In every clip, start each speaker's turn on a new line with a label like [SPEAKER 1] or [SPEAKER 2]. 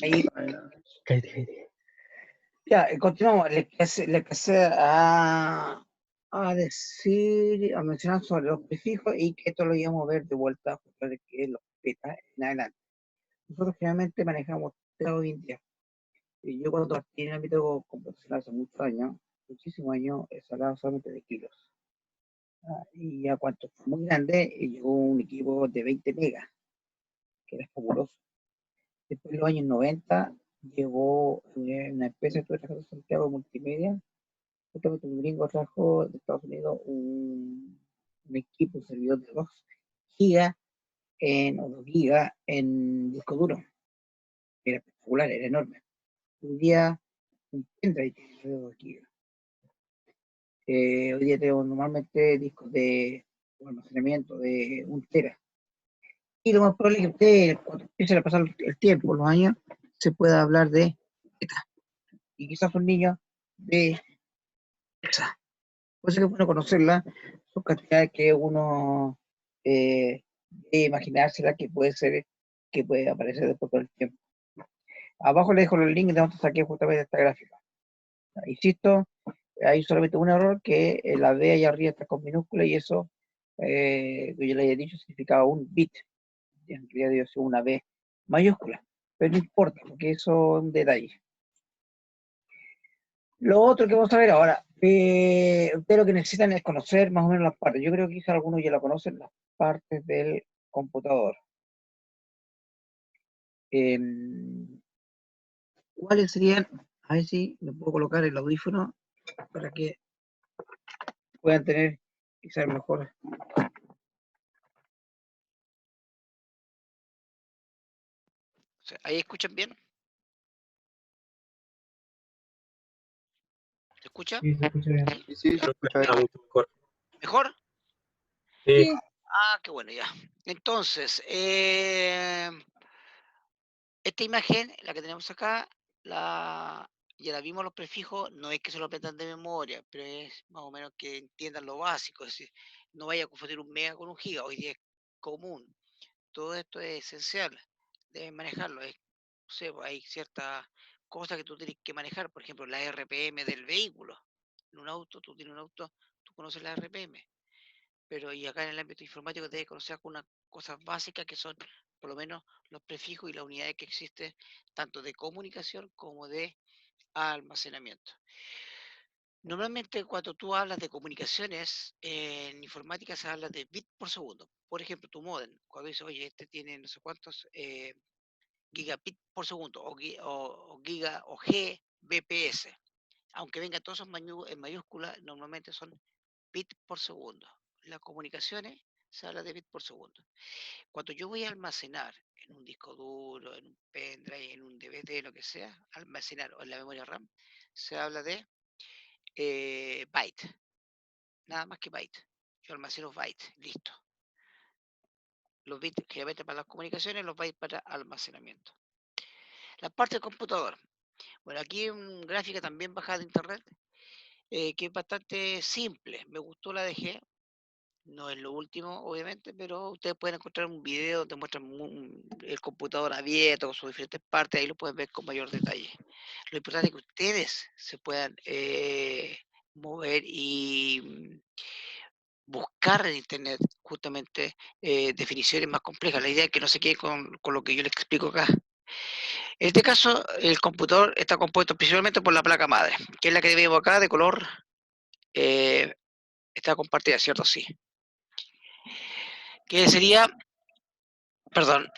[SPEAKER 1] Ahí, ya, continuamos. Le empecé a decir, a mencionar sobre los prefijos y que esto lo íbamos a ver de vuelta de que los betas en adelante. Nosotros generalmente manejamos tres hoy en día. Y yo cuando partí en el ámbito computacional hace muchos años, muchísimos años, se hablaba solamente de kilos. Y ya cuando fue muy grande, llegó un equipo de 20 megas, que era fabuloso. Después en los años 90 llegó una empresa que trajo de Santiago Multimedia, justamente un gringo trajo de Estados Unidos un equipo, un servidor de 2 gigas o 2 gigas en disco duro. Era espectacular, era enorme. Hoy día un pendrive de 2 gigas. Hoy día tenemos normalmente discos de almacenamiento de 1 tera. Y lo más probable es que usted, cuando empiece a pasar el tiempo, los años, se pueda hablar de beta. Y quizás son niños de esa. Por eso es bueno conocerla, son cantidades que uno debe imaginársela que puede ser, que puede aparecer después con el tiempo. Abajo le dejo los links de donde saqué justamente esta gráfica. Insisto, hay solamente un error, que la B allá arriba está con minúscula y eso, que yo le había dicho, significaba un bit. En realidad debe ser una B mayúscula, pero no importa, porque eso es un detalle. Lo otro que vamos a ver ahora, ustedes lo que necesitan es conocer más o menos las partes. Yo creo que quizás algunos ya la conocen, las partes del computador. ¿Cuáles serían? A ver si me puedo colocar el audífono para que puedan tener quizás mejor. ¿Ahí escuchan bien? ¿Se escucha?
[SPEAKER 2] Sí, se escucha bien.
[SPEAKER 3] Sí, se escucha mucho mejor.
[SPEAKER 1] ¿Mejor?
[SPEAKER 3] Sí.
[SPEAKER 1] Qué bueno, ya. Entonces, esta imagen, la que tenemos acá, ya la vimos los prefijos, no es que se lo aprendan de memoria, pero es más o menos que entiendan lo básico, es decir, no vaya a confundir un mega con un giga, hoy día es común. Todo esto es esencial, deben manejarlo. No sé, pues, hay ciertas cosas que tú tienes que manejar, por ejemplo, la RPM del vehículo. En un auto, tú tienes un auto, tú conoces la RPM, pero y acá en el ámbito informático debes conocer algunas cosas básicas que son por lo menos los prefijos y las unidades que existen, tanto de comunicación como de almacenamiento. Normalmente cuando tú hablas de comunicaciones, en informática se habla de bits por segundo. Por ejemplo, tu modem, cuando dices, oye, este tiene no sé cuántos gigabits por segundo, o giga, o Gbps. Aunque vengan todos en mayúsculas, normalmente son bits por segundo. Las comunicaciones se habla de bits por segundo. Cuando yo voy a almacenar en un disco duro, en un pendrive, en un DVD, lo que sea, almacenar o en la memoria RAM, se habla de byte, nada más que byte. Yo almaceno byte, listo. Los bits generalmente para las comunicaciones, los bytes para almacenamiento. La parte del computador. Bueno, aquí una gráfica también bajada de internet, que es bastante simple. Me gustó, la dejé. No es lo último, obviamente, pero ustedes pueden encontrar un video donde muestran el computador abierto con sus diferentes partes, ahí lo pueden ver con mayor detalle. Lo importante es que ustedes se puedan mover y buscar en internet justamente definiciones más complejas. La idea es que no se quede con lo que yo les explico acá. En este caso, el computador está compuesto principalmente por la placa madre, que es la que vemos acá de color, está compartida, ¿cierto? Sí. Que sería, perdón,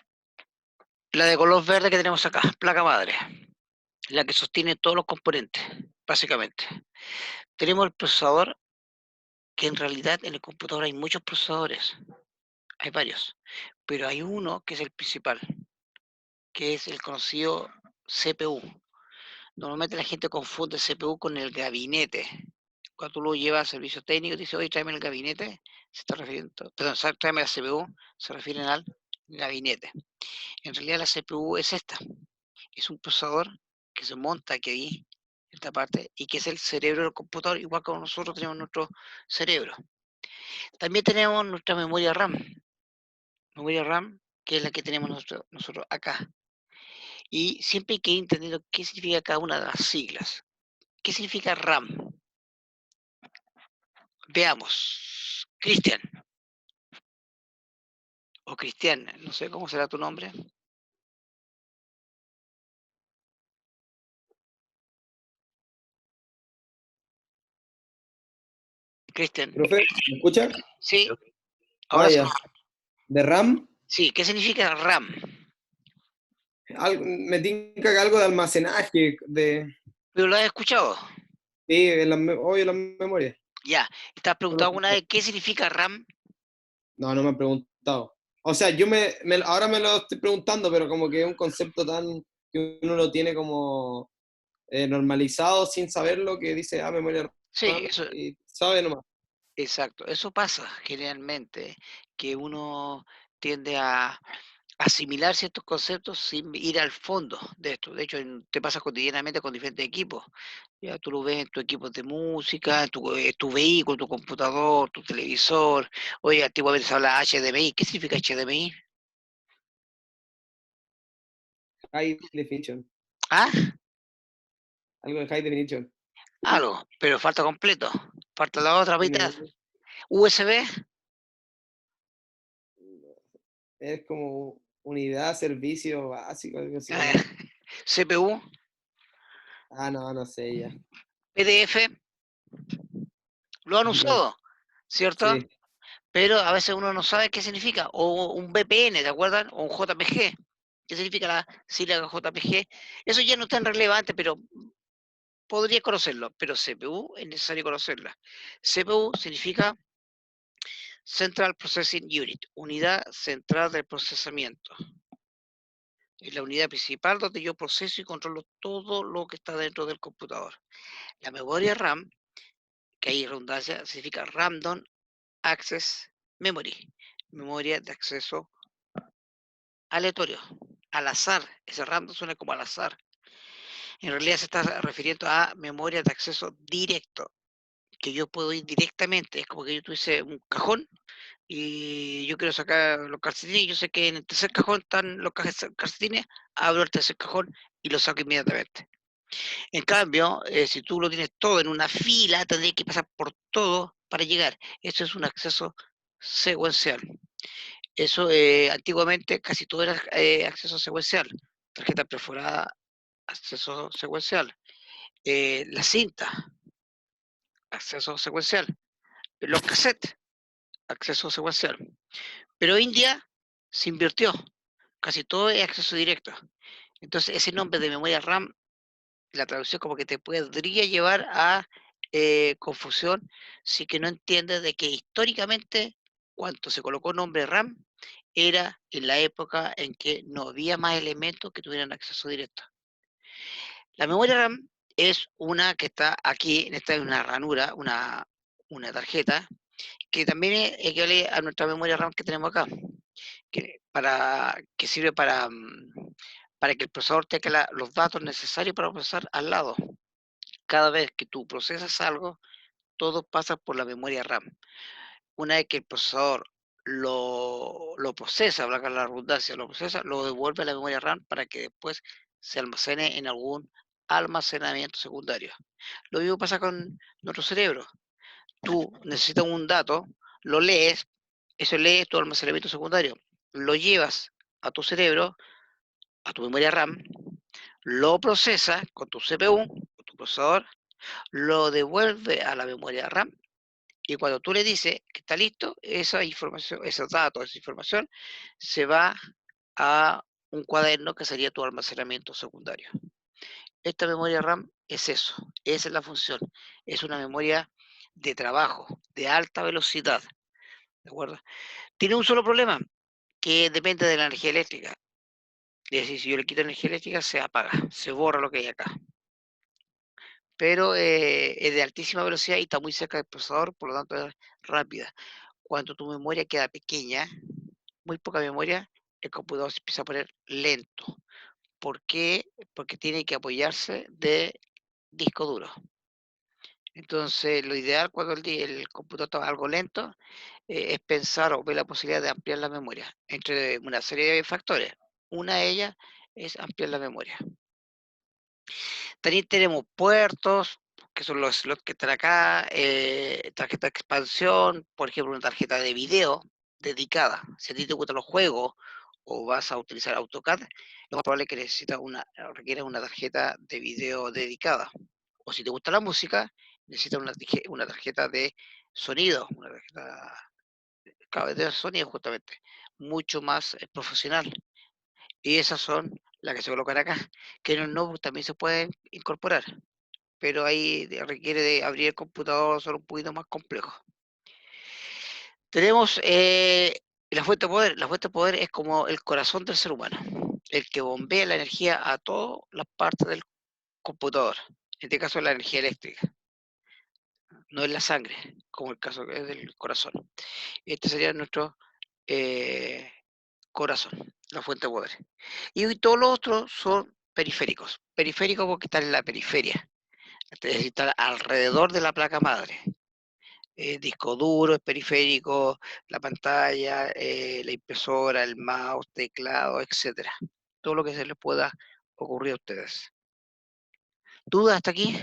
[SPEAKER 1] la de color verde que tenemos acá, placa madre, la que sostiene todos los componentes, básicamente. Tenemos el procesador, que en realidad en el computador hay muchos procesadores, hay varios, pero hay uno que es el principal, que es el conocido CPU. Normalmente la gente confunde el CPU con el gabinete. Cuando tú lo llevas al servicio técnico y dices, oye, tráeme el gabinete, se está refiriendo, perdón, tráeme la CPU, se refieren al gabinete. En realidad la CPU es esta, es un procesador que se monta aquí, esta parte, y que es el cerebro del computador, igual como nosotros tenemos nuestro cerebro. También tenemos nuestra memoria RAM, que es la que tenemos nosotros acá. Y siempre hay que ir entendiendo qué significa cada una de las siglas. ¿Qué significa RAM? Veamos. Cristian, o Cristian, no sé cómo será tu nombre. Cristian.
[SPEAKER 2] Profe, ¿me escucha?
[SPEAKER 1] Sí,
[SPEAKER 2] Ah,
[SPEAKER 1] ahora sí.
[SPEAKER 2] ya. De RAM,
[SPEAKER 1] Sí, ¿qué significa RAM?
[SPEAKER 2] me tinca que algo de almacenaje,
[SPEAKER 1] ¿Pero lo has escuchado?
[SPEAKER 2] sí, obvio, la memoria.
[SPEAKER 1] Ya. ¿Te has
[SPEAKER 2] No,
[SPEAKER 1] preguntado alguna vez qué significa RAM?
[SPEAKER 2] no me han preguntado. O sea, ahora me lo estoy preguntando, pero como que es un concepto tan que uno lo tiene como normalizado sin saberlo, que dice, memoria
[SPEAKER 1] Sí,
[SPEAKER 2] RAM,
[SPEAKER 1] eso,
[SPEAKER 2] y sabe nomás.
[SPEAKER 1] exacto. Eso pasa generalmente, que uno tiende a asimilar ciertos conceptos sin ir al fondo de esto. De hecho, te pasa cotidianamente con diferentes equipos. Ya tú lo ves en tu equipo de música, en tu vehículo, tu computador, tu televisor. Oye, antiguamente se habla HDMI. ¿Qué significa HDMI?
[SPEAKER 2] High definition.
[SPEAKER 1] Ah,
[SPEAKER 2] Algo de high definition.
[SPEAKER 1] algo, pero falta completo. Falta la otra mitad.
[SPEAKER 2] ND.
[SPEAKER 1] USB,
[SPEAKER 2] Es como unidad, servicio básico, algo así, ¿o
[SPEAKER 1] eh,
[SPEAKER 2] no?
[SPEAKER 1] CPU,
[SPEAKER 2] No sé ya.
[SPEAKER 1] PDF, lo han
[SPEAKER 2] No,
[SPEAKER 1] usado, ¿cierto?
[SPEAKER 2] sí.
[SPEAKER 1] Pero a veces uno no sabe qué significa. O un VPN, ¿te acuerdan? O un JPG. ¿Qué significa la sigla JPG? Eso ya no es tan relevante, pero podría conocerlo. Pero CPU es necesario conocerla. CPU significa Central Processing Unit, unidad central de procesamiento. Es la unidad principal donde yo proceso y controlo todo lo que está dentro del computador. La memoria RAM, que hay redundancia, significa Random Access Memory, memoria de acceso aleatorio, al azar. Ese random suena como al azar. En realidad se está refiriendo a memoria de acceso directo, que yo puedo ir directamente. Es como que yo tuviese un cajón y yo quiero sacar los calcetines. Yo sé que en el tercer cajón están los calcetines, abro el tercer cajón y los saco inmediatamente. En cambio, si tú lo tienes todo en una fila, tendrías que pasar por todo para llegar. Eso es un acceso secuencial. Eso antiguamente casi todo era acceso secuencial. Tarjeta perforada, acceso secuencial. La cinta, acceso secuencial. Los cassettes, acceso secuencial. Pero hoy en día se invirtió. Casi todo es acceso directo. Entonces, ese nombre de memoria RAM, la traducción como que te podría llevar a confusión si que no entiendes de que históricamente, cuando se colocó nombre RAM, era en la época en que no había más elementos que tuvieran acceso directo. La memoria RAM es una que está aquí, en esta es una ranura, una tarjeta, que también equivale a nuestra memoria RAM que tenemos acá, que sirve para que el procesador tenga los datos necesarios para procesar al lado. Cada vez que tú procesas algo, todo pasa por la memoria RAM. Una vez que el procesador lo procesa, valga la redundancia, lo procesa, lo devuelve a la memoria RAM para que después se almacene en algún almacenamiento secundario. Lo mismo pasa con nuestro cerebro. Tú necesitas un dato, lo lees, eso lees tu almacenamiento secundario, lo llevas a tu cerebro, a tu memoria RAM, lo procesa con tu CPU, con tu procesador, lo devuelve a la memoria RAM y cuando tú le dices que está listo, esa información, esos datos, esa información se va a un cuaderno que sería tu almacenamiento secundario. Esta memoria RAM es eso, esa es la función. Es una memoria de trabajo, de alta velocidad, ¿de acuerdo? Tiene un solo problema, que depende de la energía eléctrica. Es decir, si yo le quito energía eléctrica, se apaga, se borra lo que hay acá. Pero es de altísima velocidad y está muy cerca del procesador, por lo tanto es rápida. Cuando tu memoria queda pequeña, muy poca memoria, el computador se empieza a poner lento. ¿Por qué? Porque tiene que apoyarse de disco duro. Entonces, lo ideal cuando el computador está algo lento es pensar o ver la posibilidad de ampliar la memoria entre una serie de factores. Una de ellas es ampliar la memoria. También tenemos puertos, que son los slots que están acá, tarjeta de expansión, por ejemplo, una tarjeta de video dedicada. Si a ti te gustan los juegos o vas a utilizar AutoCAD, lo más probable es que requieras una tarjeta de video dedicada. O si te gusta la música, necesitas una tarjeta de sonido, una tarjeta de sonido justamente, mucho más profesional. Y esas son las que se colocan acá, que en el notebook también se pueden incorporar, pero ahí requiere de abrir el computador, son un poquito más complejos. Tenemos la fuente de poder. La fuente de poder es como el corazón del ser humano, el que bombea la energía a todas las partes del computador. En este caso, la energía eléctrica, no es la sangre, como el caso que es del corazón. Este sería nuestro eh, corazón, la fuente de poder. Y todos los otros son periféricos. Periféricos porque están en la periferia, es decir, están alrededor de la placa madre. Disco duro, el periférico, la pantalla, la impresora, el mouse, teclado, etcétera. Todo lo que se les pueda ocurrir a ustedes. ¿Dudas hasta aquí?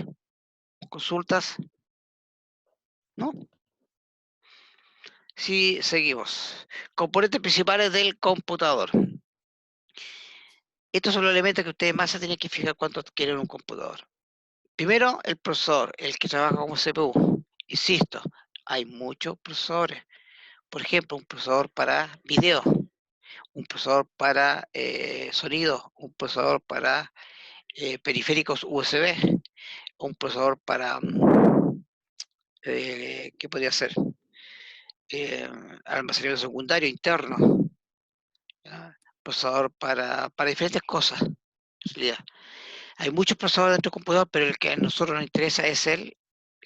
[SPEAKER 1] ¿Consultas? ¿No? Sí, seguimos. Componentes principales del computador. Estos son los elementos que ustedes más se tienen que fijar cuando quieren un computador. Primero, el procesador, el que trabaja como CPU. Insisto, hay muchos procesadores. Por ejemplo, un procesador para video, un procesador para sonido, un procesador para periféricos USB, un procesador para, ¿qué podría ser? Eh, Almacenamiento secundario interno, ¿ya? Procesador para diferentes cosas, en realidad. Hay muchos procesadores dentro del computador, pero el que a nosotros nos interesa es el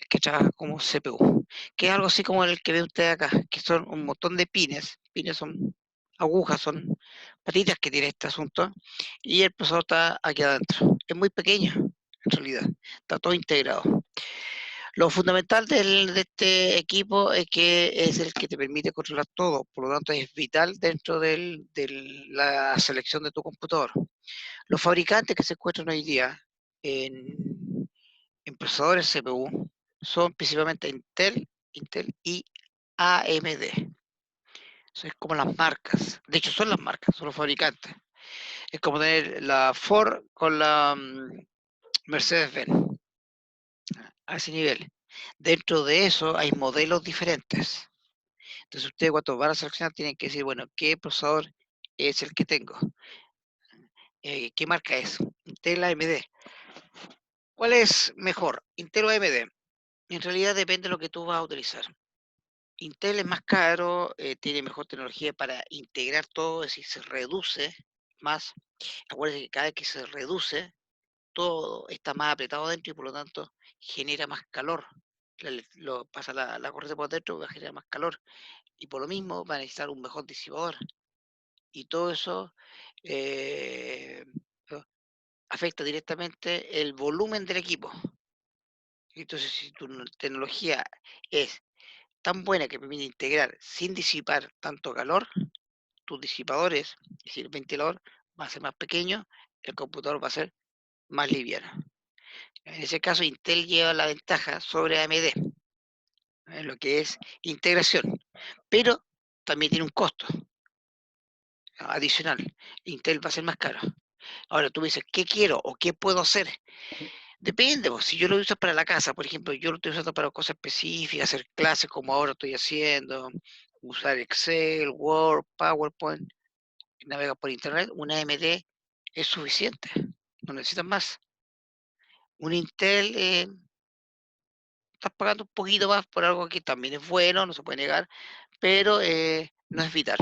[SPEAKER 1] que trabaja como CPU, que es algo así como el que ve usted acá, que son un montón de pines. Pines son agujas, son patitas que tiene este asunto, y el procesador está aquí adentro. Es muy pequeño, en realidad, está todo integrado. Lo fundamental de este equipo es que es el que te permite controlar todo, por lo tanto es vital dentro de la selección de tu computador. Los fabricantes que se encuentran hoy día en procesadores CPU son principalmente Intel y AMD. Eso es como las marcas. De hecho, son las marcas, son los fabricantes. Es como tener la Ford con la Mercedes-Benz, a ese nivel. Dentro de eso hay modelos diferentes. Entonces, ustedes cuando van a seleccionar tienen que decir, bueno, ¿qué procesador es el que tengo? ¿Qué marca es? Intel AMD. ¿Cuál es mejor? Intel o AMD. En realidad depende de lo que tú vas a utilizar. Intel es más caro, tiene mejor tecnología para integrar todo, es decir, se reduce más. Acuérdense que cada vez que se reduce, todo está más apretado dentro y por lo tanto genera más calor. Pasa la corriente por dentro, va a generar más calor. Y por lo mismo va a necesitar un mejor disipador. Y todo eso eh, afecta directamente el volumen del equipo. Entonces, si tu tecnología es tan buena que permite integrar sin disipar tanto calor, tus disipadores, es decir, el ventilador va a ser más pequeño, el computador va a ser más liviano. En ese caso, Intel lleva la ventaja sobre AMD en lo que es integración, pero también tiene un costo adicional. Intel va a ser más caro. Ahora tú me dices, ¿qué quiero o qué puedo hacer? Depende, pues, si yo lo uso para la casa, por ejemplo, yo lo estoy usando para cosas específicas, hacer clases como ahora estoy haciendo, usar Excel, Word, PowerPoint, navegar por Internet, una AMD es suficiente, no necesitas más. Un Intel, estás pagando un poquito más por algo que también es bueno, no se puede negar, pero no es vital.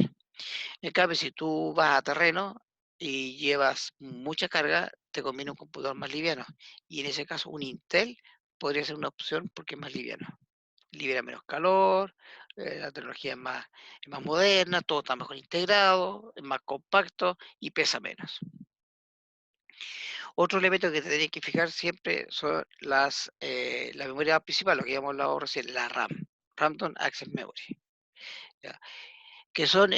[SPEAKER 1] En cambio, si tú vas a terreno y llevas mucha carga, te conviene un computador más liviano. Y en ese caso, un Intel podría ser una opción porque es más liviano. Libera menos calor, la tecnología es más moderna, todo está mejor integrado, es más compacto y pesa menos. Otro elemento que te tenés que fijar siempre son la memoria principal, lo que habíamos hablado recién, la RAM, Random Access Memory, ¿ya? Que son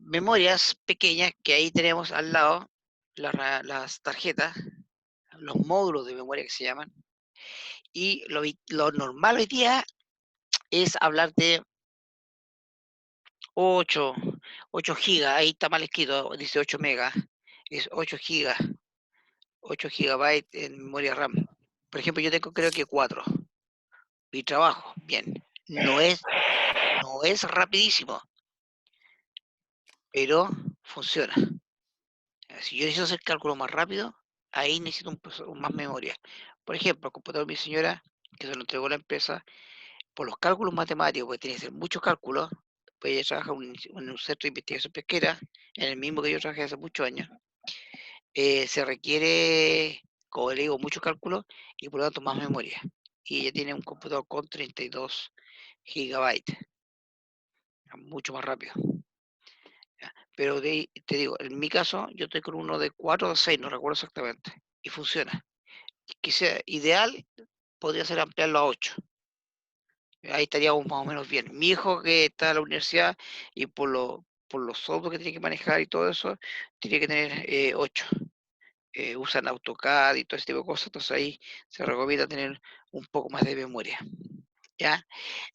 [SPEAKER 1] memorias pequeñas que ahí tenemos al lado las tarjetas, los módulos de memoria que se llaman, y lo normal hoy día es hablar de 8, 8 gigas, ahí está mal escrito, dice 8 megas, es 8 gigas, 8 gigabytes en memoria RAM. Por ejemplo, yo tengo creo que 4 y trabajo bien. No es rapidísimo, pero funciona. Si yo necesito hacer cálculo más rápido, ahí necesito más memoria. Por ejemplo, el computador de mi señora, que se lo entregó la empresa, por los cálculos matemáticos, porque tiene que hacer muchos cálculos, pues ella trabaja en un centro de investigación pesquera, en el mismo que yo trabajé hace muchos años, se requiere, como le digo, muchos cálculos y por lo tanto más memoria. Y ella tiene un computador con 32 gigabytes, mucho más rápido. ¿Ya? Pero te digo, en mi caso, yo estoy con uno de 4 o de 6, no recuerdo exactamente, y funciona. Quisiera, ideal, podría ser ampliarlo a 8. Ahí estaríamos más o menos bien. Mi hijo que está en la universidad y por los software que tiene que manejar y todo eso, tiene que tener 8. Usan AutoCAD y todo ese tipo de cosas, entonces ahí se recomienda tener un poco más de memoria. ¿Ya?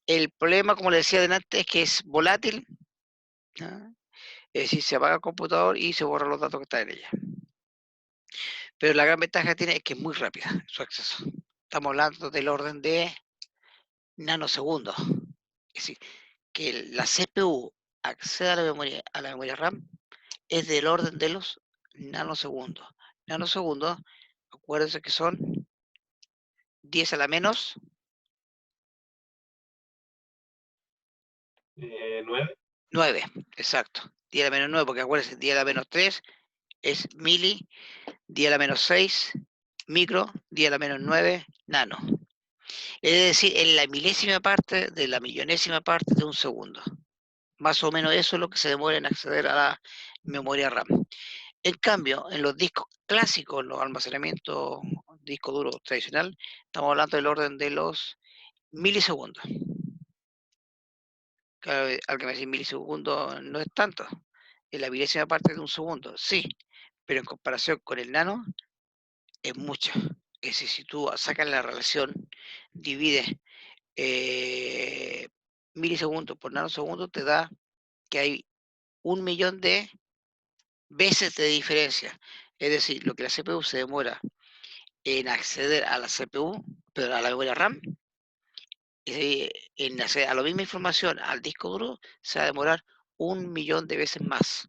[SPEAKER 1] El problema, como le decía adelante, es que es volátil, ¿ya? Es decir, se apaga el computador y se borran los datos que están en ella. Pero la gran ventaja que tiene es que es muy rápida su acceso. Estamos hablando del orden de nanosegundos. Es decir, que la CPU acceda a la memoria RAM es del orden de los nanosegundos. Nanosegundos, acuérdense que son 10 a la menos
[SPEAKER 3] 9.
[SPEAKER 1] 9, exacto. 10 a la menos 9, porque acuérdense, 10 a la menos 3 es mili, 10 a la menos 6, micro, 10 a la menos 9, nano. Es decir, en la milésima parte de la millonésima parte de un segundo. Más o menos eso es lo que se demora en acceder a la memoria RAM. En cambio, en los discos clásicos, los almacenamientos disco duro tradicional, estamos hablando del orden de los milisegundos. Claro, al que me dice milisegundos no es tanto, es la milésima parte de un segundo, sí, pero en comparación con el nano es mucho. Es decir, si tú sacas la relación, divides milisegundos por nanosegundos, te da que hay 1 millón de veces de diferencia. Es decir, lo que la CPU se demora en acceder a la CPU, pero a la memoria RAM, en acceder a la misma información al disco duro, se va a demorar 1 millón de veces más.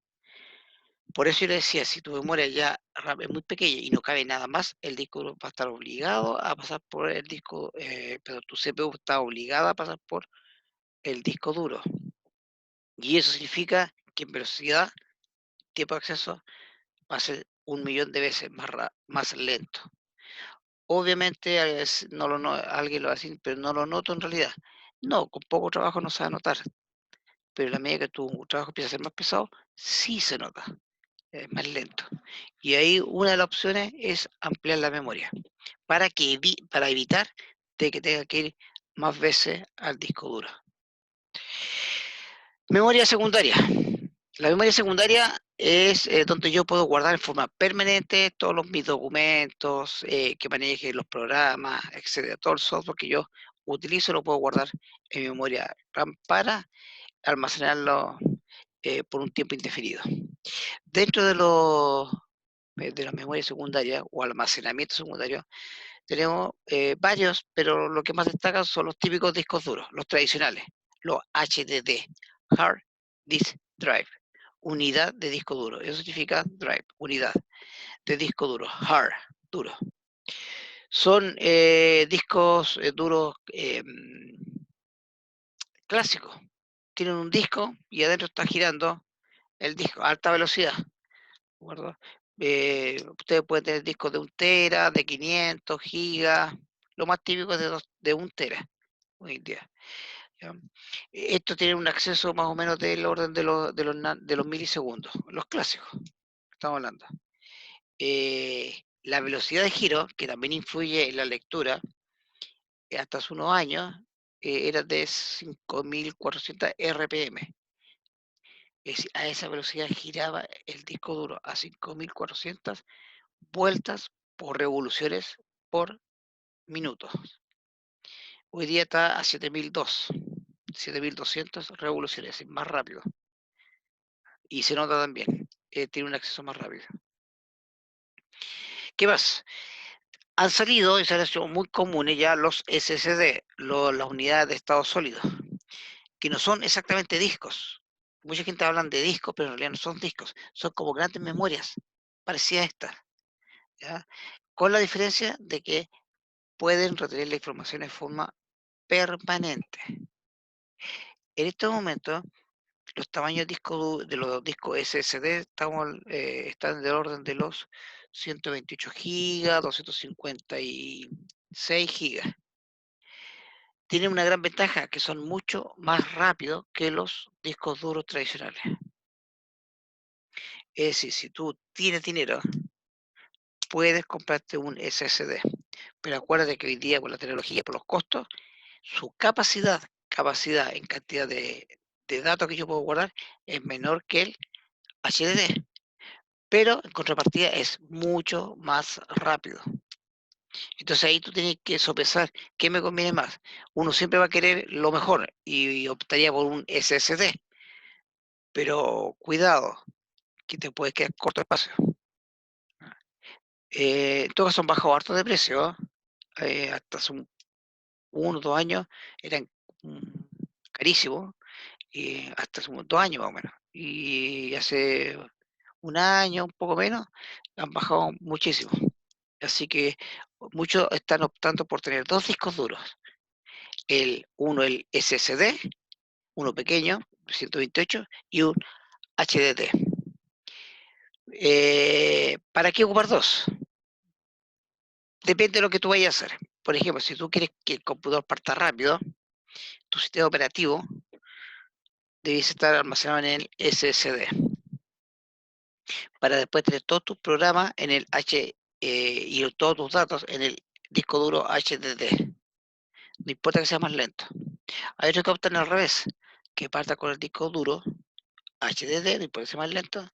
[SPEAKER 1] Por eso yo le decía, si tu memoria ya RAM es muy pequeña y no cabe nada más, el disco duro va a estar obligado a pasar por el disco, pero tu CPU está obligada a pasar por el disco duro. Y eso significa que en velocidad, tiempo de acceso, va a ser 1 millón de veces más lento. Obviamente alguien lo va a decir, pero no lo noto en realidad. No, con poco trabajo no se va a notar, pero a la medida que tu trabajo empieza a ser más pesado, sí se nota, es más lento. Y ahí una de las opciones es ampliar la memoria, para evitar de que tenga que ir más veces al disco duro. Memoria secundaria. La memoria secundaria es donde yo puedo guardar en forma permanente todos mis documentos, que maneje los programas, etcétera. Todo el software que yo utilizo lo puedo guardar en mi memoria RAM para almacenarlo por un tiempo indefinido. Dentro de la memoria secundaria o almacenamiento secundario, tenemos varios, pero lo que más destacan son los típicos discos duros, los tradicionales, los HDD, Hard Disk Drive, unidad de disco duro. Eso significa drive, unidad de disco duro, hard, duro. Son discos duros clásicos. Tienen un disco y adentro está girando el disco a alta velocidad. ¿De acuerdo? Ustedes pueden tener discos de 1 tera, de 500 gigas, lo más típico es de 1 tera hoy en día. ¿Ya? Esto tiene un acceso más o menos del orden de los milisegundos, los clásicos, estamos hablando. la velocidad de giro, que también influye en la lectura, hasta hace unos años era de 5.400 RPM. Es decir, a esa velocidad giraba el disco duro, a 5.400 vueltas por revoluciones por minuto. Hoy día está a 7.200 revoluciones, es más rápido. Y se nota también, tiene un acceso más rápido. ¿Qué más? Han salido y se han hecho muy comunes ya los SSD, las unidades de estado sólido, que no son exactamente discos. Mucha gente habla de discos, pero en realidad no son discos, son como grandes memorias, parecidas a estas, ¿ya? Con la diferencia de que pueden retener la información en forma permanente. En estos momentos, los tamaños de los discos SSD están del orden de los 128 gigas, 256 gigas. Tienen una gran ventaja, que son mucho más rápidos que los discos duros tradicionales. Es decir, si tú tienes dinero, puedes comprarte un SSD, pero acuérdate que hoy día con la tecnología, por los costos, su capacidad en cantidad de datos que yo puedo guardar es menor que el HDD, pero en contrapartida es mucho más rápido. Entonces ahí tú tienes que sopesar qué me conviene más. Uno siempre va a querer lo mejor y optaría por un SSD, pero cuidado, que te puedes quedar corto de espacio. En todo caso han bajado harto de precio, hasta hace 1 o 2 años eran mm, carísimos, hasta hace 2 años más o menos. Y hace 1 año, un poco menos, han bajado muchísimo. Así que muchos están optando por tener 2 discos duros. El SSD, uno pequeño, 128, y un HDD. ¿Para qué ocupar 2? Depende de lo que tú vayas a hacer. Por ejemplo, si tú quieres que el computador parta rápido, tu sistema operativo debe estar almacenado en el SSD, para después tener todos tus programas en el y todos tus datos en el disco duro HDD. No importa que sea más lento. Hay otros que optan al revés, que parta con el disco duro HDD, no importa que sea más lento,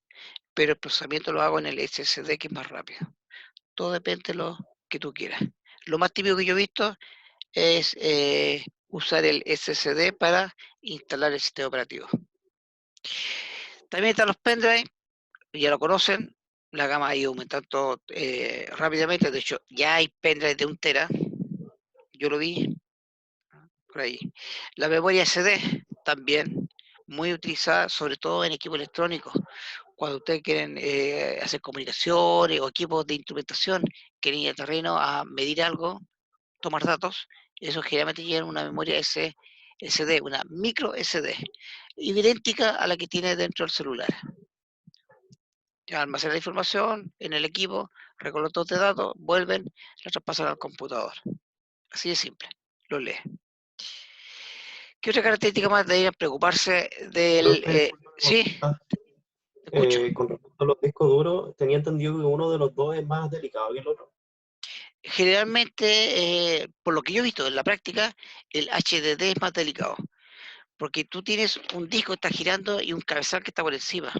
[SPEAKER 1] pero el procesamiento lo hago en el SSD, que es más rápido. Todo depende de lo que tú quieras. Lo más típico que yo he visto es usar el SSD para instalar el sistema operativo. También están los pendrive, ya lo conocen, la gama ha ido aumentando rápidamente. De hecho, ya hay pendrive de 1 tera, yo lo vi por ahí. La memoria SD también, muy utilizada, sobre todo en equipos electrónicos. Cuando ustedes quieren hacer comunicaciones o equipos de instrumentación, quieren ir al terreno a medir algo, tomar datos, eso generalmente lleva una memoria SD, una micro SD, idéntica a la que tiene dentro del celular. Ya almacena la información en el equipo, recolecta todos los datos, vuelven, la traspasan al computador. Así de simple, lo lee. ¿Qué otra característica más deberían preocuparse del...
[SPEAKER 3] Profe, una
[SPEAKER 1] sí,
[SPEAKER 3] consulta.
[SPEAKER 1] te escucho.
[SPEAKER 3] Con respecto a los discos duros, tenía entendido que uno de los dos es más delicado que el otro.
[SPEAKER 1] Generalmente, por lo que yo he visto en la práctica, el HDD es más delicado, porque tú tienes un disco que está girando y un cabezal que está por encima.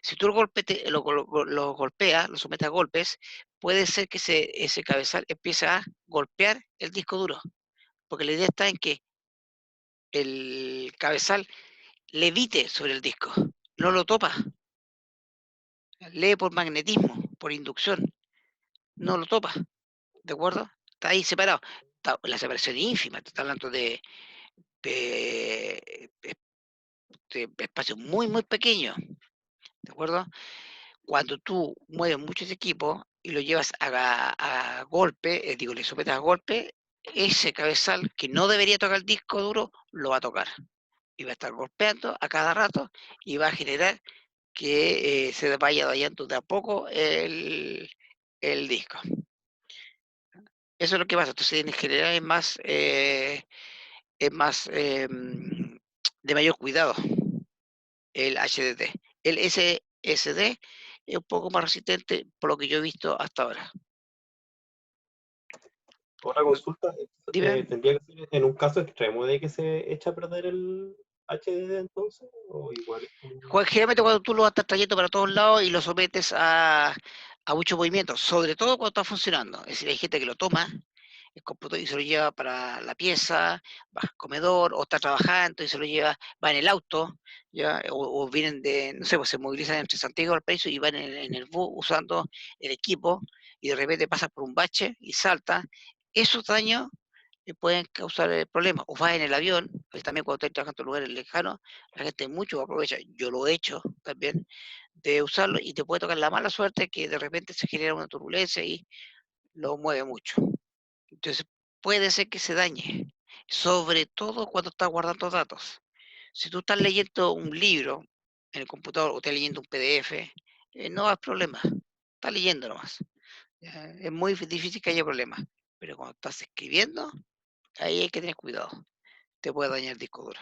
[SPEAKER 1] Si tú lo golpeas, lo sometes a golpes, puede ser que ese cabezal empiece a golpear el disco duro, porque la idea está en que el cabezal levite sobre el disco, no lo topa, lee por magnetismo, por inducción, no lo topa, ¿de acuerdo? Está ahí separado. La separación es ínfima, te está hablando de, de espacios muy, muy pequeños, ¿de acuerdo? Cuando tú mueves muchos equipos y lo llevas a golpe, digo, le sometes a golpe, ese cabezal que no debería tocar el disco duro, lo va a tocar. Y va a estar golpeando a cada rato y va a generar que se vaya dañando de a poco el disco. Eso es lo que pasa. Entonces, en general es más de mayor cuidado el HDD. El SSD es un poco más resistente por lo que yo he visto hasta ahora.
[SPEAKER 3] Otra consulta,
[SPEAKER 1] Dime.
[SPEAKER 3] ¿tendría que ser en un caso extremo de que se echa a perder el HDD entonces? ¿O igual es
[SPEAKER 1] Generalmente cuando tú lo vas a estar trayendo para todos lados y lo sometes a muchos movimientos, sobre todo cuando está funcionando. Es decir, hay gente que lo toma, el computador, y se lo lleva para la pieza, va al comedor, o está trabajando y se lo lleva, va en el auto, ¿ya? O vienen de, no sé, pues se movilizan entre Santiago y Valparaíso y van en el bus usando el equipo y de repente pasa por un bache y salta. Esos daños pueden causar problemas. O vas en el avión, pues también cuando estás trabajando en lugares lejanos, la gente mucho aprovecha, yo lo he hecho también, de usarlo y te puede tocar la mala suerte que de repente se genera una turbulencia y lo mueve mucho. Entonces puede ser que se dañe, sobre todo cuando estás guardando datos. Si tú estás leyendo un libro en el computador o estás leyendo un PDF, no hay problema, estás leyendo nomás. Es muy difícil que haya problemas, pero cuando estás escribiendo, ahí hay que tener cuidado, te puede dañar el disco duro.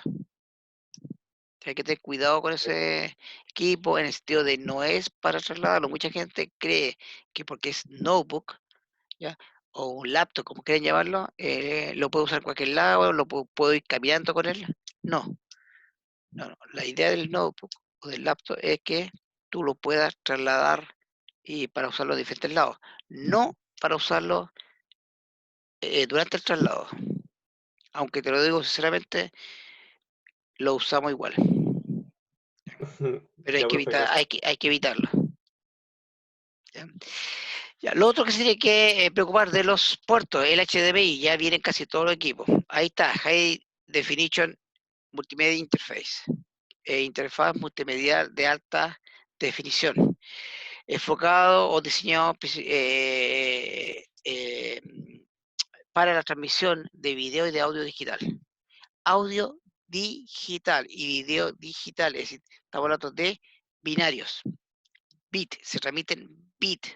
[SPEAKER 1] Hay que tener cuidado con ese equipo en el sentido de no es para trasladarlo. Mucha gente cree que porque es notebook, ¿ya? O un laptop, como quieran llamarlo, lo puedo usar en cualquier lado, puedo ir caminando con él. No, no, no. La idea del notebook o del laptop es que tú lo puedas trasladar y para usarlo en diferentes lados, no para usarlo durante el traslado. Aunque te lo digo sinceramente, lo usamos igual, pero hay
[SPEAKER 3] ya,
[SPEAKER 1] que
[SPEAKER 3] profe,
[SPEAKER 1] evitar,
[SPEAKER 3] gracias.
[SPEAKER 1] hay que evitarlo. ¿Ya? Ya, lo otro que se tiene que preocupar de los puertos, el HDMI, ya vienen casi todos los equipos. Ahí está, High Definition Multimedia Interface, interfaz multimedia de alta definición, enfocado o diseñado para la transmisión de video y de audio digital. Audio digital y video digital, es decir, estamos hablando de binarios, bit, se transmiten bit,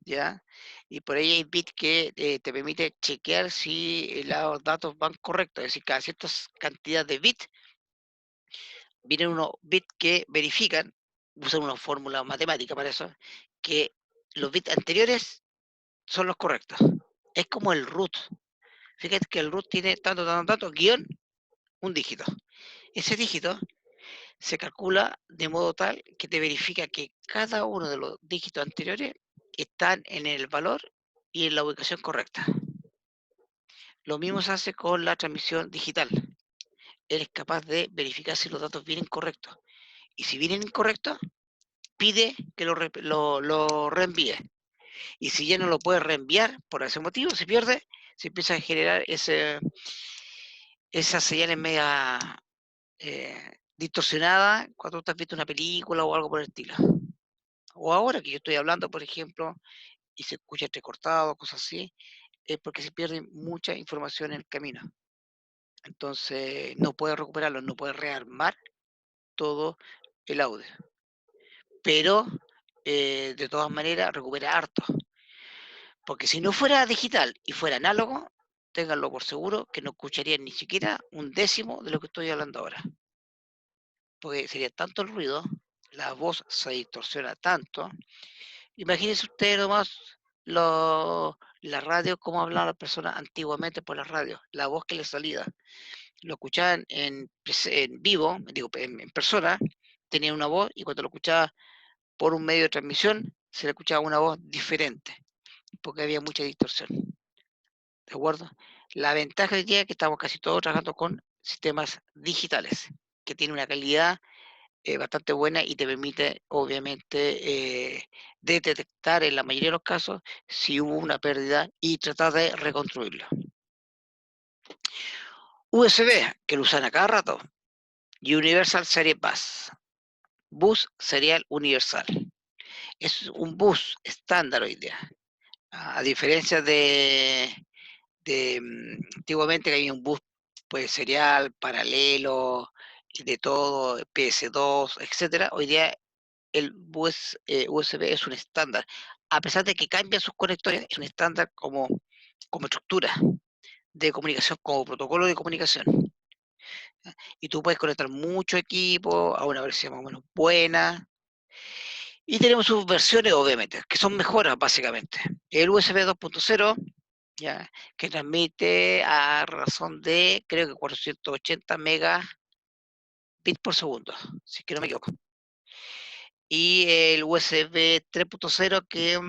[SPEAKER 1] ¿ya? Y por ahí hay bit que te permite chequear si los datos van correctos, es decir, cada cierta cantidad de bit, vienen unos bits que verifican, usan una fórmula matemática para eso, que los bits anteriores son los correctos. Es como el root. Fíjate que el root tiene tanto, tanto, tanto, guión, un dígito. Ese dígito se calcula de modo tal que te verifica que cada uno de los dígitos anteriores están en el valor y en la ubicación correcta. Lo mismo se hace con la transmisión digital. Eres capaz de verificar si los datos vienen correctos. Y si vienen incorrectos, pide que lo reenvíe. Y si ya no lo puedes reenviar por ese motivo, se pierde, se empieza a generar esas señales media distorsionadas cuando tú has visto una película o algo por el estilo. O ahora que yo estoy hablando, por ejemplo, y se escucha entrecortado, cosas así, es porque se pierde mucha información en el camino. Entonces no puedes recuperarlo, no puedes rearmar todo el audio. Pero de todas maneras recupera harto. Porque si no fuera digital y fuera análogo, ténganlo por seguro que no escucharían ni siquiera un décimo de lo que estoy hablando ahora. Porque sería tanto el ruido, la voz se distorsiona tanto. Imagínense ustedes nomás la radio, cómo hablaban las personas antiguamente por la radio, la voz que les salía. Lo escuchaban en vivo, digo, en persona, tenían una voz y cuando lo escuchaba por un medio de transmisión, se le escuchaba una voz diferente, porque había mucha distorsión. ¿De acuerdo? La ventaja hoy día es que estamos casi todos trabajando con sistemas digitales, que tienen una calidad bastante buena y te permite, obviamente, detectar en la mayoría de los casos si hubo una pérdida y tratar de reconstruirlo. USB, que lo usan a cada rato, Universal Serial Bus, bus serial universal. Es un bus estándar hoy día, a diferencia de antiguamente que había un bus pues serial, paralelo, de todo, PS2, etcétera. Hoy día el bus USB es un estándar. A pesar de que cambian sus conectores, es un estándar como estructura de comunicación, como protocolo de comunicación. Y tú puedes conectar mucho equipo a una versión más o menos buena. Y tenemos sus versiones, obviamente, que son mejoras, básicamente. El USB 2.0 ya, que transmite a razón de, creo que 480 megabits por segundo, si es que no me equivoco. Y el USB 3.0 que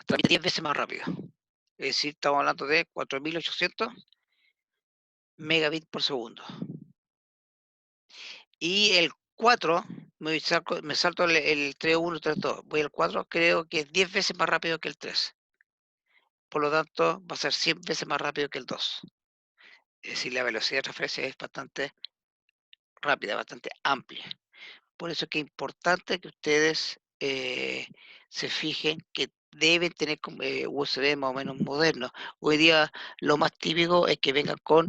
[SPEAKER 1] transmite 10 veces más rápido. Es decir, estamos hablando de 4800 megabits por segundo. Y el 4, me salto el 3.1 y 3.2, voy al 4, creo que es 10 veces más rápido que el 3. Por lo tanto, va a ser 100 veces más rápido que el 2. Es decir, la velocidad de transferencia es bastante rápida, bastante amplia. Por eso es que es importante que ustedes se fijen que deben tener USB más o menos modernos. Hoy día lo más típico es que vengan con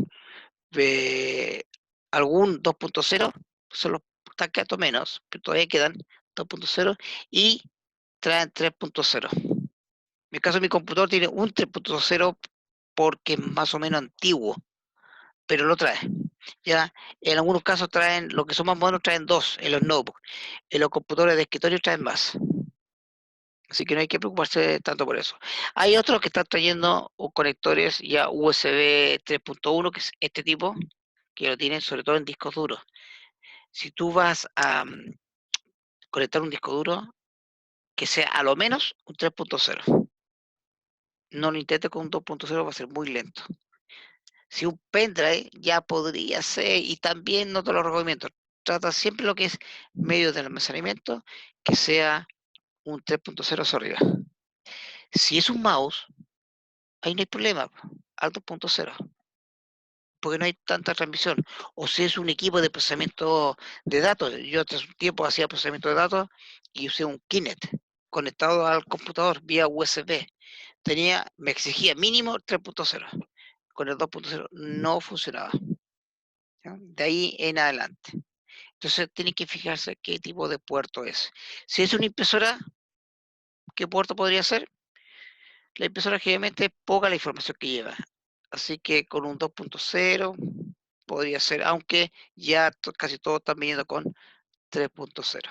[SPEAKER 1] algún 2.0, son los tanqueatos menos, pero todavía quedan 2.0 y traen 3.0. En el caso de mi computador tiene un 3.0 porque es más o menos antiguo, pero lo trae. Ya, en algunos casos traen, lo que son más modernos traen dos en los notebooks, en los computadores de escritorio traen más. Así que no hay que preocuparse tanto por eso. Hay otros que están trayendo conectores ya USB 3.1, que es este tipo, que lo tienen sobre todo en discos duros. Si tú vas a conectar un disco duro, que sea a lo menos un 3.0. No lo intentes con un 2.0, va a ser muy lento. Si un pendrive ya podría ser, y también no te lo recomiendo, trata siempre lo que es medio de almacenamiento, que sea un 3.0 hacia arriba. Si es un mouse, ahí no hay problema, al 2.0, porque no hay tanta transmisión. O si es un equipo de procesamiento de datos, yo hace un tiempo hacía procesamiento de datos y usé un Kinect conectado al computador vía USB. Me exigía mínimo 3.0. Con el 2.0 no funcionaba. ¿Ya? De ahí en adelante. Entonces tienen que fijarse qué tipo de puerto es. Si es una impresora, ¿qué puerto podría ser? La impresora generalmente es poca la información que lleva. Así que con un 2.0 podría ser, aunque ya casi todos están viniendo con 3.0.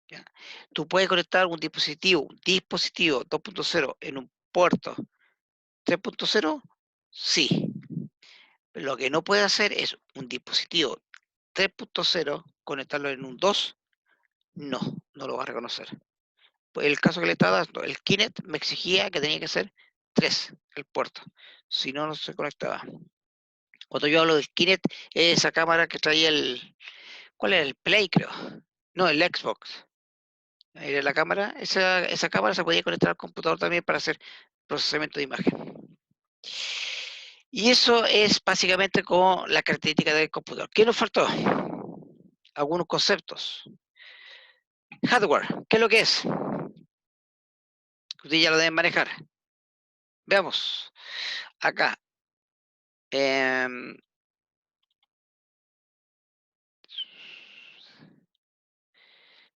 [SPEAKER 1] ¿Ya? Tú puedes conectar un dispositivo 2.0 en un puerto 3.0, sí. Lo que no puede hacer es un dispositivo 3.0, conectarlo en un 2, no, no lo va a reconocer. Pues el caso que le estaba dando, el Kinect me exigía que tenía que ser 3 el puerto, si no, no se conectaba. Cuando yo hablo del Kinect, es esa cámara que traía ¿cuál era? El Play, creo. No, el Xbox. Era la cámara. Esa cámara se podía conectar al computador también para hacer procesamiento de imagen. Y eso es básicamente como la característica del computador. ¿Qué nos faltó? Algunos conceptos. Hardware, ¿qué es lo que es? Ustedes ya lo deben manejar. Veamos. Acá.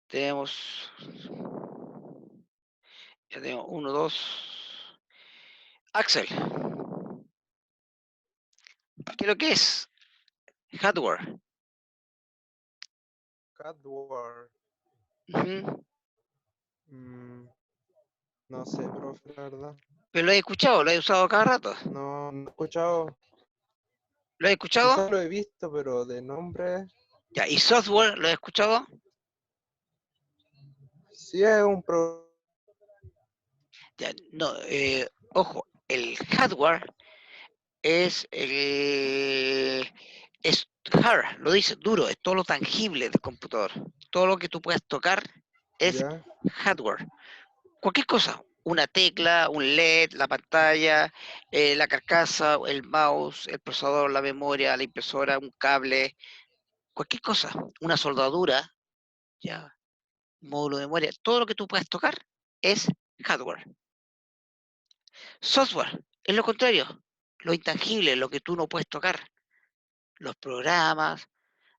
[SPEAKER 1] Tenemos. Ya tengo uno, dos. Axel, ¿qué es lo que es? Hardware.
[SPEAKER 4] Hardware.
[SPEAKER 1] Ujú.
[SPEAKER 4] No sé, profe, la verdad.
[SPEAKER 1] Pero lo he escuchado, lo he usado cada rato.
[SPEAKER 4] No, no he escuchado.
[SPEAKER 1] ¿Lo he escuchado?
[SPEAKER 4] Quizás lo he visto, pero de nombre.
[SPEAKER 1] Ya, ¿y software lo he escuchado?
[SPEAKER 4] Sí es un pro.
[SPEAKER 1] Ya, no, ojo, el hardware es es hard, lo dice, duro, es todo lo tangible del computador. Todo lo que tú puedas tocar es
[SPEAKER 4] Ya.
[SPEAKER 1] hardware. Cualquier cosa, una tecla, un LED, la pantalla, la carcasa, el mouse, el procesador, la memoria, la impresora, un cable, cualquier cosa, una soldadura, ya, un módulo de memoria, todo lo que tú puedas tocar es hardware. Software es lo contrario, lo intangible, lo que tú no puedes tocar, los programas,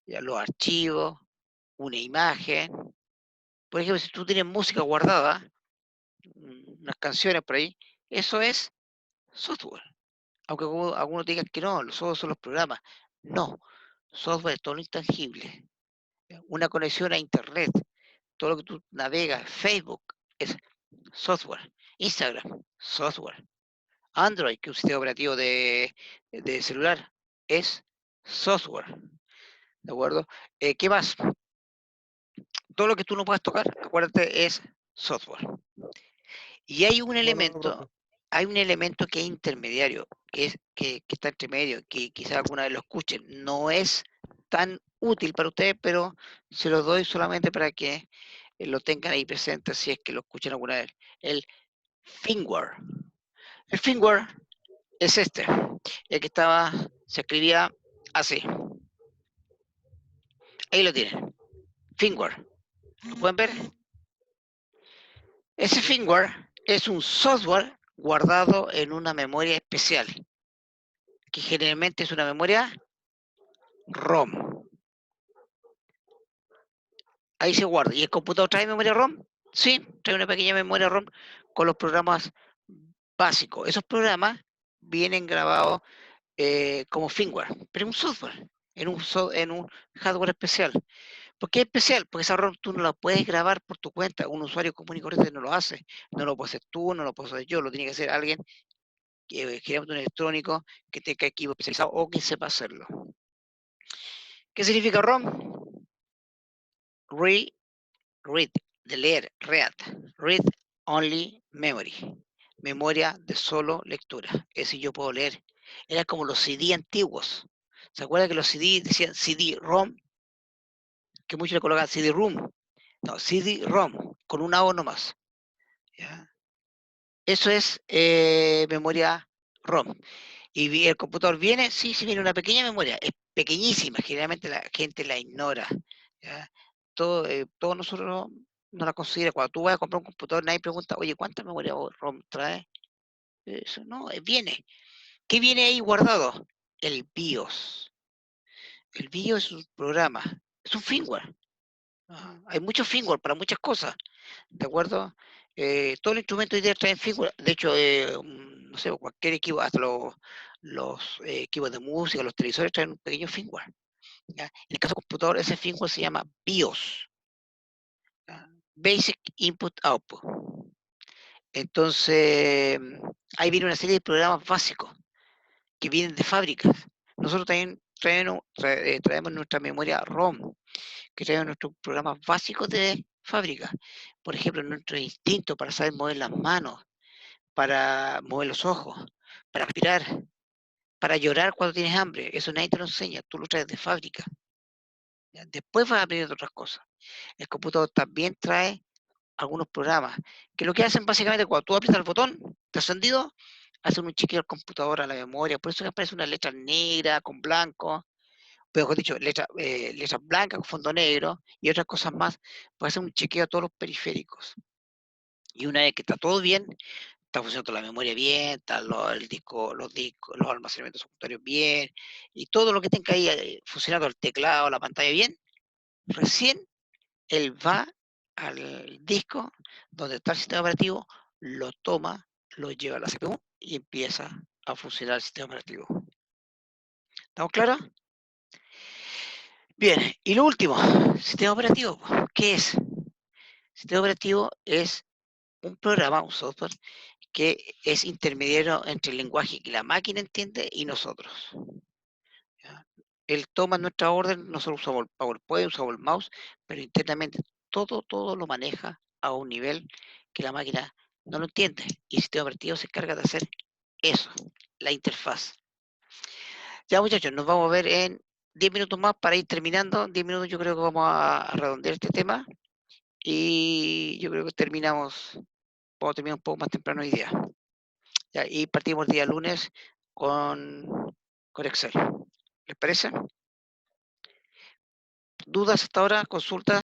[SPEAKER 1] ya, los archivos, una imagen. Por ejemplo, si tú tienes música guardada, unas canciones por ahí, eso es software. Aunque algunos digan que no, los software son los programas. No, software es todo lo intangible. Una conexión a Internet, todo lo que tú navegas, Facebook, es software. Instagram, software. Android, que es un sistema operativo de celular, es software. ¿De acuerdo? ¿Qué más? Todo lo que tú no puedas tocar, acuérdate, es software. Y
[SPEAKER 4] Bueno, profe.
[SPEAKER 1] hay un elemento que es intermediario, que está entre medio, que quizás alguna vez lo escuchen. No es tan útil para ustedes, pero se lo doy solamente para que lo tengan ahí presente si es que lo escuchan alguna vez. El firmware. El firmware es este, el que se escribía así. Ahí lo tienen. Firmware. ¿Lo pueden ver? Ese firmware es un software guardado en una memoria especial, que generalmente es una memoria ROM. Ahí se guarda. ¿Y el computador trae memoria ROM? Sí, trae una pequeña memoria ROM con los programas básicos. Esos programas vienen grabados como firmware, pero en un software, en un hardware especial. ¿Por qué es especial? Porque esa ROM tú no la puedes grabar por tu cuenta. Un usuario común y corriente no lo hace. No lo puedo hacer tú, no lo puedo hacer yo, lo tiene que hacer alguien que generalmente un electrónico que tenga equipo especializado o que sepa hacerlo. ¿Qué significa ROM? Read, de leer, read only memory, memoria de solo lectura. Ese yo puedo leer. Era como los CD antiguos. ¿Se acuerdan que los CD decían CD-ROM? Que muchos le colocaban CD-ROM. No, CD-ROM, con una O nomás. ¿Ya? Eso es memoria ROM. Y el computador viene, sí, sí viene una pequeña memoria, es pequeñísima, generalmente la gente la ignora. ¿Ya? Todos nosotros no la considera. Cuando tú vas a comprar un computador, nadie pregunta, oye, ¿cuánta memoria ROM trae? Eso no, viene. ¿Qué viene ahí guardado? El BIOS. El BIOS es un programa, es un firmware. Hay muchos firmware para muchas cosas. ¿De acuerdo? Todos los instrumentos hoy día traen firmware. De hecho, no sé, cualquier equipo, hasta los equipos de música, los televisores traen un pequeño firmware. ¿Ya? En el caso del computador, ese firmware se llama BIOS. ¿Ya? Basic Input Output. Entonces, ahí viene una serie de programas básicos que vienen de fábricas. Nosotros también traemos nuestra memoria ROM, que traemos nuestros programas básicos de fábrica. Por ejemplo, nuestro instinto para saber mover las manos, para mover los ojos, para respirar, para llorar cuando tienes hambre. Eso nadie te lo enseña, tú lo traes de fábrica. ¿Ya? Después vas a aprender otras cosas. El computador también trae algunos programas que lo que hacen básicamente cuando tú aprietas el botón de encendido, hacen un chequeo al computador, a la memoria. Por eso que aparece una letra negra con blanco, pero mejor dicho, letras blancas con fondo negro y otras cosas más. Puede hacer un chequeo a todos los periféricos. Y una vez que está todo bien, está funcionando la memoria bien, está el disco, los discos, los almacenamientos secundarios bien, y todo lo que tenga ahí funcionando, el teclado, la pantalla bien, recién él va al disco donde está el sistema operativo, lo toma, lo lleva a la CPU y empieza a funcionar el sistema operativo. ¿Estamos claros? Bien, y lo último, sistema operativo. ¿Qué es? Sistema operativo es un programa, un software que es intermediario entre el lenguaje que la máquina entiende y nosotros. ¿Ya? Él toma nuestra orden, nosotros usamos el PowerPoint, usamos el mouse, pero internamente todo lo maneja a un nivel que la máquina no lo entiende. Y el sistema operativo se encarga de hacer eso, la interfaz. Ya muchachos, nos vamos a ver en 10 minutos más para ir terminando. 10 minutos yo creo que vamos a redondear este tema y yo creo que vamos a terminar un poco más temprano hoy día. Ya, y partimos el día lunes con Excel. ¿Les parece? ¿Dudas hasta ahora? ¿Consultas?